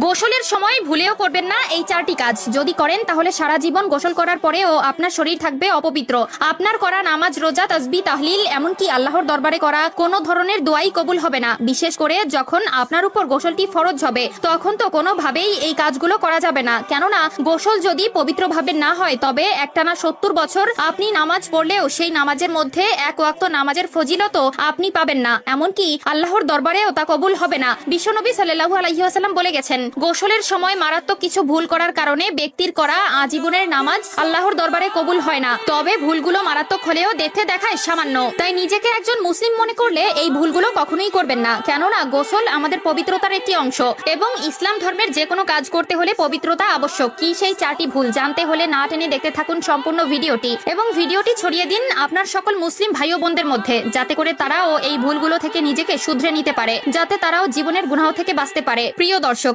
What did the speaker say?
গোসলের সময় ভুলেও করবেন না এই চারটি কাজ। যদি করেন তাহলে সারা জীবন গোসল করার পরেও আপনার শরীর থাকবে অপবিত্র। আপনার করা নামাজ, রোজা, তাসবিহ, তাহলিল, এমনকি আল্লাহর দরবারে করা কোনো ধরনের দোয়াই কবুল হবে না। বিশেষ করে যখন আপনার উপর গোসলটি ফরজ হবে, তখন তো কোনোভাবেই এই কাজগুলো করা যাবে না। কেননা গোসল যদি পবিত্রভাবে না হয়, তবে একটানা 70 বছর আপনি নামাজ পড়লেও সেই নামাজের মধ্যে এক ওয়াক্ত নামাজের ফজিলতও আপনি পাবেন না, এমনকি আল্লাহর দরবারেও তা কবুল হবে না। বিশ্বনবী সাল্লাল্লাহু আলাইহি ওয়াসাল্লাম বলে গেছেন, গোসলের সময় মারাত্মক কিছু ভুল করার কারণে ব্যক্তির করা আজীবনের নামাজ আল্লাহর দরবারে কবুল হয় না। তবে ভুলগুলো মারাত্মক হলেও দেখতে দেখায় সামান্য, তাই নিজেকে একজন মুসলিম মনে করলে এই ভুলগুলো কখনোই করবেন না। কেননা গোসল আমাদের পবিত্রতার একটি অংশ এবং ইসলাম ধর্মের যে কোনো কাজ করতে হলে পবিত্রতা আবশ্যক। কি সেই চারটি ভুল জানতে হলে না টেনে দেখতে থাকুন সম্পূর্ণ ভিডিওটি এবং ভিডিওটি ছড়িয়ে দিন আপনার সকল মুসলিম ভাই ও বোনদের মধ্যে, যাতে করে তারাও এই ভুলগুলো থেকে নিজেকে শুধরে নিতে পারে, যাতে তারাও জীবনের গুনাহ থেকে বাঁচতে পারে। প্রিয় দর্শক,